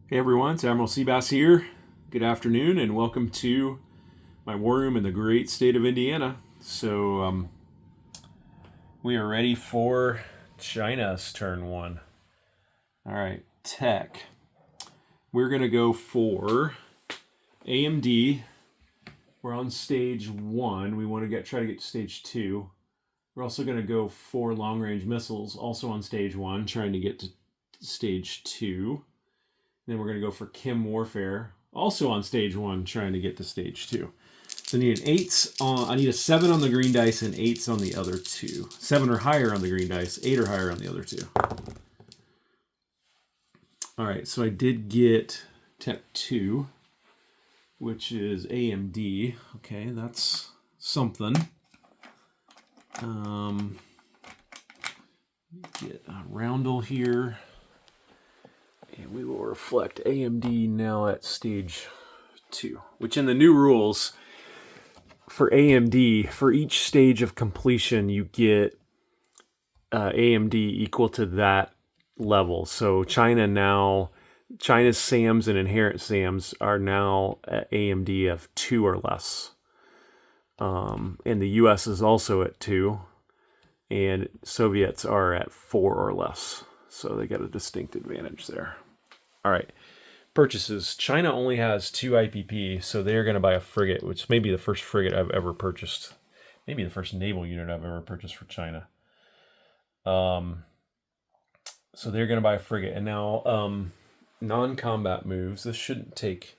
Hey everyone, it's Admiral Seabass here. Good afternoon and welcome to my war room in the great state of Indiana. We are ready for China's turn one. All right, tech. We're going to go for AMD. We're on stage one. We want to try to get to stage two. We're also going to go for long-range missiles, also on stage one, trying to get to stage two. Then we're going to go for chem warfare, also on stage one, trying to get to stage two. So I need I need a 7 on the green dice and 8s on the other two. 7 or higher on the green dice, 8 or higher on the other two. All right, so I did get Tech 2, which is AMD. Okay, that's something. Get a roundel here. And we will reflect AMD now at stage 2, which in the new rules for AMD, for each stage of completion, you get AMD equal to that level. So China's SAMs and inherent SAMs are now at AMD of 2 or less. And the US is also at 2, and Soviets are at 4 or less. So they got a distinct advantage there. All right. Purchases. China only has 2 IPP, so they're going to buy a frigate, which may be the first frigate I've ever purchased. Maybe the first naval unit I've ever purchased for China. So they're going to buy a frigate. And now non-combat moves. This shouldn't take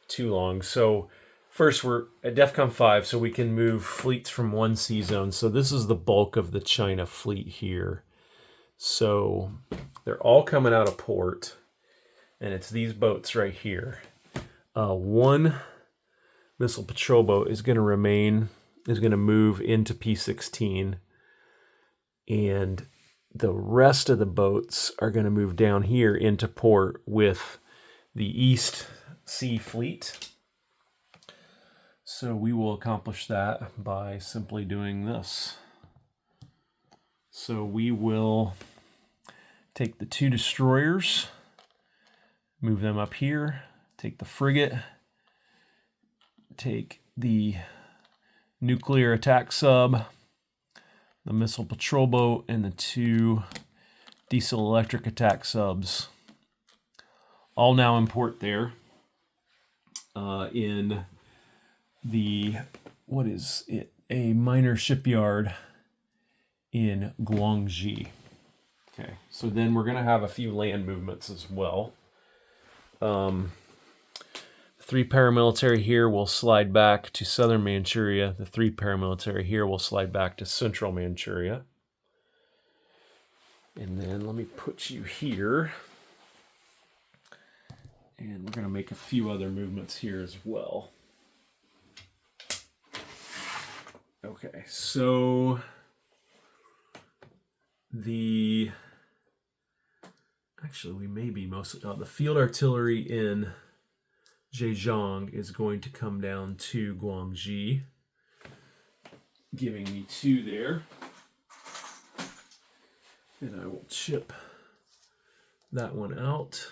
too long. So first, we're at DEFCON 5, so we can move fleets from one sea zone. So this is the bulk of the China fleet here. So they're all coming out of port, and it's these boats right here. One missile patrol boat is going to move into P16, and the rest of the boats are going to move down here into port with the East Sea Fleet. So we will accomplish that by simply doing this. So we will take the 2 destroyers, move them up here, take the frigate, take the nuclear attack sub, the missile patrol boat, and the 2 diesel electric attack subs. All now in port there in the, what is it, a minor shipyard in Guangxi. Okay, so then we're going to have a few land movements as well. 3 paramilitary here will slide back to southern Manchuria. The 3 paramilitary here will slide back to central Manchuria. And then let me put you here. And we're going to make a few other movements here as well. Okay, so we may be mostly the field artillery in Zhejiang is going to come down to Guangxi, giving me 2 there. And I will chip that one out.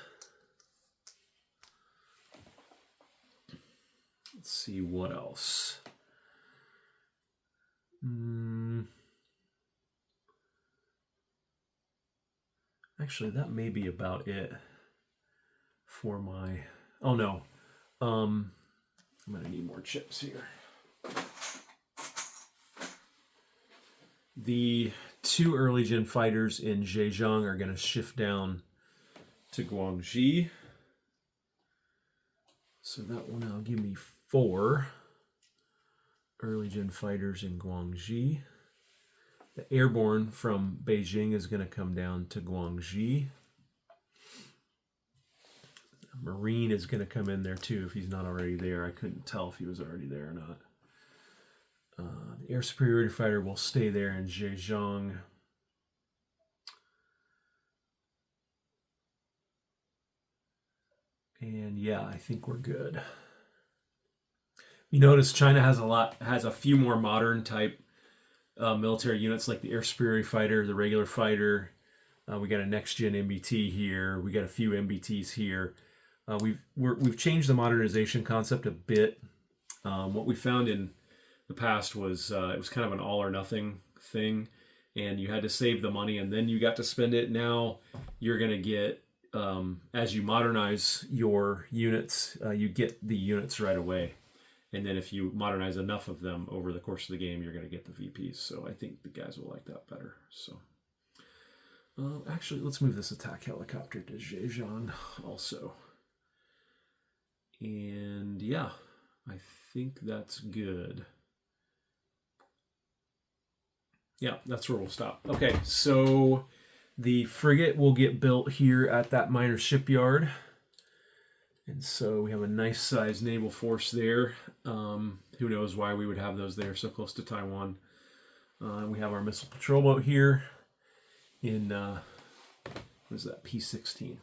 Let's see what else. Actually, that may be about it for my... Oh, no. I'm going to need more chips here. The 2 early gen fighters in Zhejiang are going to shift down to Guangxi. So that will now give me 4 early gen fighters in Guangxi. The airborne from Beijing is going to come down to Guangxi. The Marine is going to come in there too if he's not already there. I couldn't tell if he was already there or not. The air superiority fighter will stay there in Zhejiang. And yeah, I think we're good. You notice China has a few more modern type military units like the air superiority fighter, the regular fighter. We got a next gen MBT here. We got a few MBTs here. We've changed the modernization concept a bit. What we found in the past was it was kind of an all or nothing thing, and you had to save the money and then you got to spend it. Now you're going to get, as you modernize your units, you get the units right away. And then if you modernize enough of them over the course of the game, you're going to get the VPs. So I think the guys will like that better. So actually, let's move this attack helicopter to Zhejiang also. And yeah, I think that's good. Yeah, that's where we'll stop. Okay, so the frigate will get built here at that minor shipyard. And so we have a nice sized naval force there. Who knows why we would have those there so close to Taiwan. We have our missile patrol boat here in, what is that, P-16.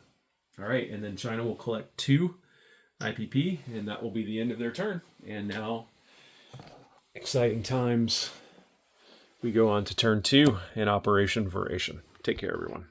All right, and then China will collect 2 IPP, and that will be the end of their turn. And now, exciting times. We go on to turn 2 in Operation Veration. Take care, everyone.